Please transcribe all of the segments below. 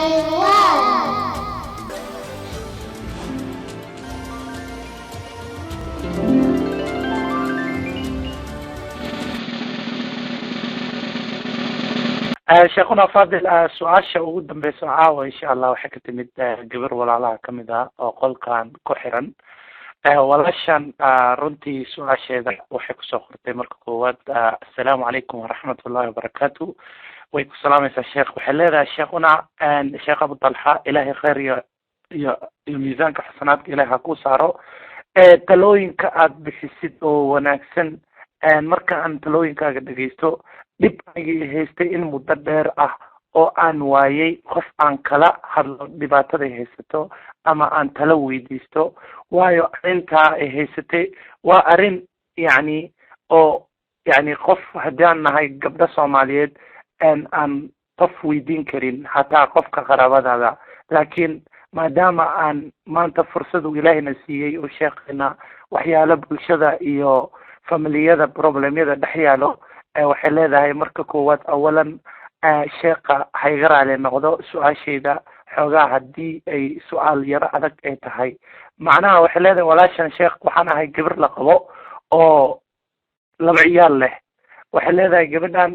العنوان. شيخنا فاضل سؤال شاود بسرعة إن شاء الله وحكت من جبر ولا على كمدا أو قل كان كحرا ولاشان runtii su-aasheeda waxay kusoo qortay marka koowaad assalaamu calaykum waraxmat ullahi wabarakaatu way ku salaamaysaa sheekh waxay leedahay sheekhuna sheekh abu talxa ilaahay khayr iyo miisaanka xasanaadka ilaahay ha ku saaro talooyinka aad bixisid oo wanaagsan marka aan talooyinkaaga dhegeysto dhib anigii haystay in muddo dheer ah oo aan waayay qof aan kala hadlo dhibaataday haysato ama aan tala weydiisto waayo arrintaa ay haysatay waa arrin yacni oo yacni qof haddii aan nahay gabdho soomaaliyeed aan qof weydiin karin hataa qofka qaraabadaada laakiin maadaama aan maanta fursadu ilaahina siiyey oo sheekheena waxyaalo bulshada iyo familiyada problemyada dhex yaalo waxay leedahay marka koowaad awalan sheekha ha iga raali noqdo su-aashayda xoogaa haddii ay su-aal yaro adag ay tahay macnaha waxay leedahay walaashan sheekh waxaan ahay gabar la qabo oo laba ciyaal leh waxay leedahay gabadhan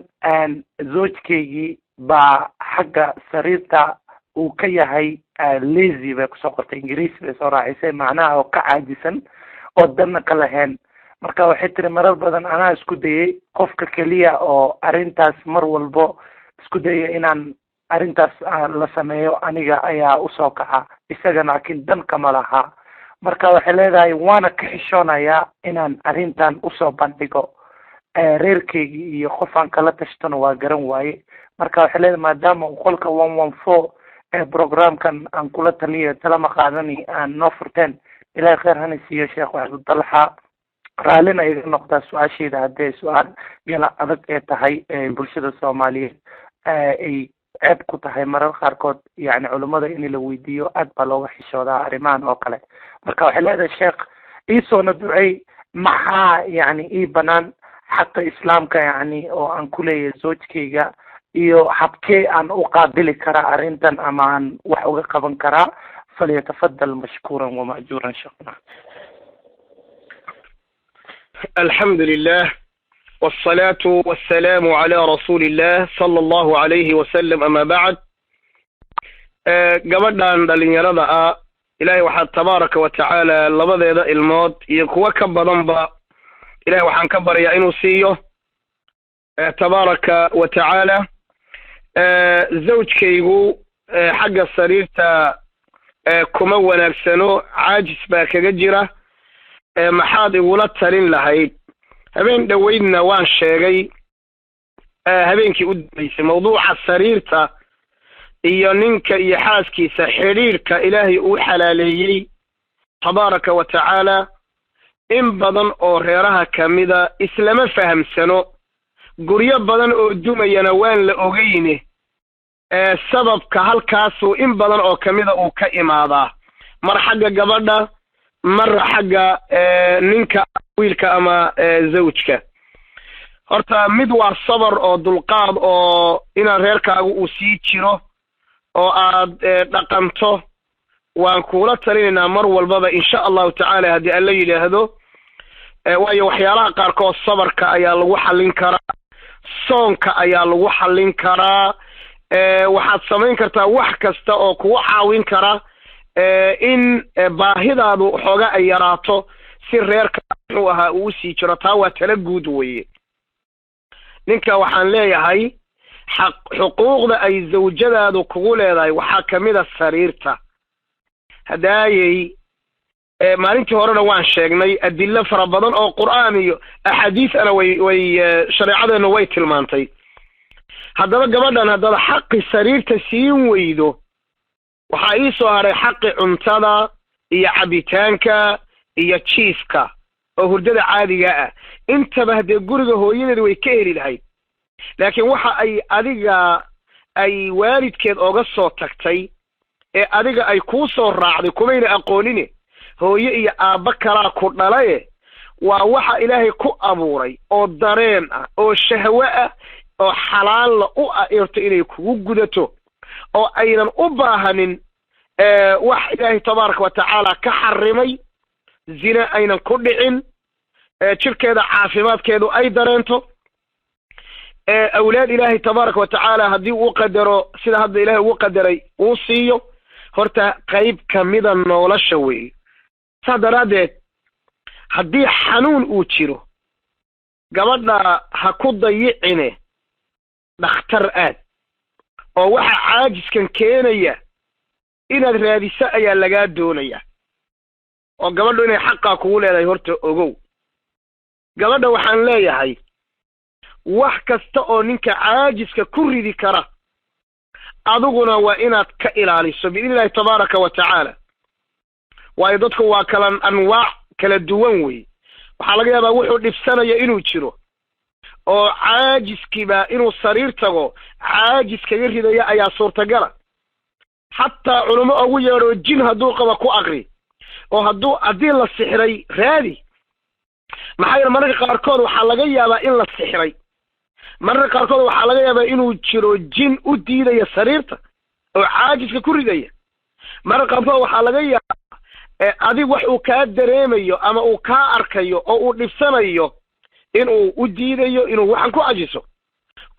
zoojkaygii baa xagga sariirta uu ka yahay lazy bay kusoo qortay ingiriisi bay soo raacisay macnaha oo ka caajisan oo danna ka lahayn marka waxay tiri marar badan anaa isku dayay qofka keliya oo arrintaas mar walbo isku dayay inaan arrintaas la sameeyo aniga ayaa usoo kaca isaga laakiin dan kama laha marka waxay leedahay waana ka xishoonayaa inaan arrintan usoo bandhigo reerkeygii iyo qofaan kala tashtona waa garan waaye marka waxay leedahay maadaama qolka 114 programkan aan kula taliyo talama qaadani aan noo furteen ilaahay khayr hana siiyo sheekh waxaad dalxa raallina iga noqdaa su-aashayda haddee su-aal yala adag ee tahay bulshada soomaaliyeed ay ceeb ku tahay marar qaarkood yani culimmada in la weydiiyo aad baa looga xishoodaa arrimahan oo kale marka waxay leedahay sheekh iisoona ducey maxaa yani ii banaan xaqa islaamka yani oo aan ku leeyahay zoojkayga iyo habkee aan u qaabili karaa arrintan ama aan wax uga qaban karaa falyatafadal mashkuuran wama'juuran sheekhna. الحمد لله والصلاة والسلام على رسول الله صلى الله عليه وسلم أما بعد قبلنا دلنيرada إلهي وحد تبارك وتعالى لبضيدا الموت يقوى كبضنبا إلهي وحان كبر يا إنو سيو تبارك وتعالى زوجكيغو حق السريرتا كمو نفسنو عاجز باك جرة maxaad igula talin lahayd habeen dhaweydna waan sheegay habeenkii u dambeysay mawduuca sariirta iyo ninka iyo xaaskiisa xiriirka ilaahay uu xalaaleeyey tabaaraka wa tacaala in badan oo reeraha kamida islama fahamsano guryo badan oo dumayana waan la ogeyne sababka halkaasuu in badan oo kamida uu ka imaadaa mar xagga gabadha مرة حاجة نينكا ويلكا أما زوجك horta mid waa sabar oo dulqaad oo inaad reerkaagu uu sii jiro oo aad dhaqanto waan kula talinaynaa mar walbaba insha allahu tacaala haddii alla yidhaahdo waayo waxyaalaha qaarkood sabarka ayaa lagu xallin karaa soonka ayaa lagu xallin karaa waxaad samayn kartaa wax kasta oo kugu caawin kara in baahidaadu xooga ay yaraato si reerka wuxuu ahaa uu sii jiro taa waa tala guud weeye ninka waxaan leeyahay xuquuqda ay zawjadaadu kugu leedahay waxaa kamid ah sariirta hadaayay maalintii horena waan sheegnay adilla fara badan oo qur'aan iyo axaadiis ana way shariicadeena way tilmaantay haddaba gabadhan haddaba xaqi sariirta siin weydo waxaa ii soo haray xaqi cuntada iyo cabitaanka iyo jiifka oo hurdada caadiga ah intaba haddee guriga hooyadeeda way ka heli lahayd laakiin waxa ay adiga ay waalidkeed oga soo tagtay ee adiga ay kuu soo raacday kumayna aqoonine hooyo iyo aabba kalaa ku dhalaye waa waxa ilaahay ku abuuray oo dareen ah oo shahwe ah oo xalaal u ah irto inay kugu gudato oo aynan u baahanin wax ilaahay tabaaraka wa tacaala ka xarimay zina aynan ku dhicin jirkeeda caafimaadkeedu ay dareento awlaad ilaahay tabaaraka wa tacaala haddii uu qadaro sida hadda ilaahay ugu qadaray uu siiyo horta qayb kamida nolosha weeye saa daraaddeed haddii xanuun uu jiro gabadha ha ku dayicine dhakhtar aad oo waxa caajiskan keenaya inaad raadiso ayaa lagaa doonaya oo gabadhu inay xaqaa kugu leedahay horta ogow gabadha waxaan leeyahay wax kasta oo ninka caajiska ku ridi kara adiguna waa inaad ka ilaaliso biidnillahi tabaaraka wa tacaala waayo dadku waa kala anwaac kala duwan wey waxaa laga yaabaa wuxuu dhibsanaya inuu jiro oo caajiskiiba inuu sariir tago caajis kaga ridaya ayaa suurtagala xataa culimo ugu yeedho jin hadduu qaba ku aqri oo haddii la sixiray raadi maxaa yeele mararka qaarkood waxaa laga yaabaa in la sixiray mararka qaarkood waxaa laga yaabaa inuu jiro jin u diidaya sariirta oo caajiska ku ridaya mararka qaarkood waxaa laga yaabaa adig wax uu kaa dareemayo ama uu kaa arkayo oo uu dhibsanayo inuu u diidayo inuu waxan ku cajiso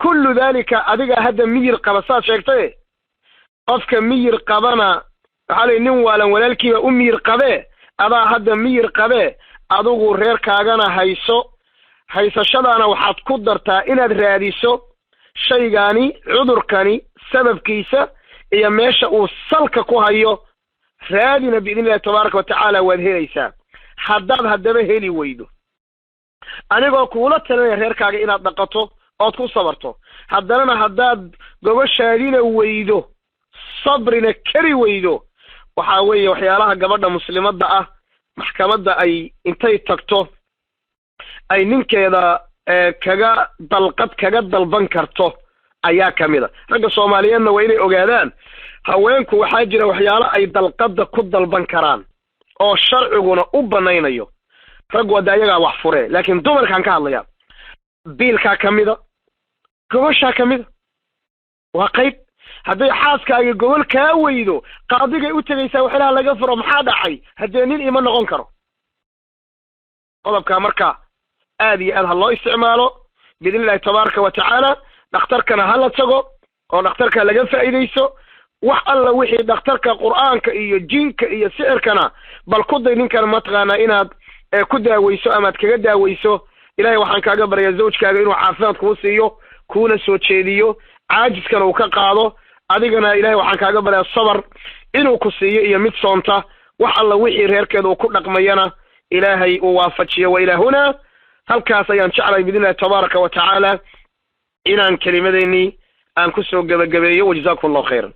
kullu daalika adiga hadda miyir qaba saad sheegtay qofka miyir qabana waxaa lay nin waalan walaalkiiba u miyir qabee adaa hadda miyir qabee adigu reerkaagana haysashadaana waxaad ku dartaa inaad raadiso shaygani cudurkani sababkiisa iyo meesha uu salka ku hayo raadina biidnillahi tabaaraka wa tacaala waad helaysaa haddaad haddaba heli weydo anigoo kuula talinaya reerkaaga inaad dhaqato ood ku sabarto haddanana haddaad gobashaadina weydo sabrina kari weydo waxaa weeye waxyaalaha gabadha muslimadda ah maxkamadda ay intay tagto ay ninkeeda kaga dalban karto ayaa kamida ragga Soomaaliyeedna waa inay ogaadaan haweenku waxaa jira waxyaalo ay dalqada ku dalban karaan oo sharciguna u banaynayo rag wada ayaga wax fure laakiin dumarkan ka hadlaya biilka kamida gobasha kamida waa qayb hadday xaaskaaga gobol kaa weydo qaadiga u tagaysaa waxa laga furo maxaa dhacay hadee nin ima noqon karo qodobka marka aad iyo aad loo isticmaalo biidnillahi tabaaraka wa tacaala dhakhtarkana hala tago oo dhakhtarka laga faa'iideyso wax alla wixii dhakhtarka quraanka iyo jinka iyo sixirkana bal ku day ninkan matqaana inaad ku daaweyso ama kaga daaweyso ilaahay waxaan kaaga baryaa zawjkaaga inuu caafimaad kuu siiyo kuuna soo jeediyo caajiskana uu ka qaado adigana ilaahay waxaan kaaga baryaa sabar inuu ku siiyo iyo mid soonta wax alla wixii reerkeeda uu ku dhaqmayana ilaahay uu waafajiyo wa ilaahuna halkaas ayaan jeclay biidnillahi tabaaraka wa tacaala inaan kelimadeeni aan ku soo gabagabeeyo wajazaakumullahu khayran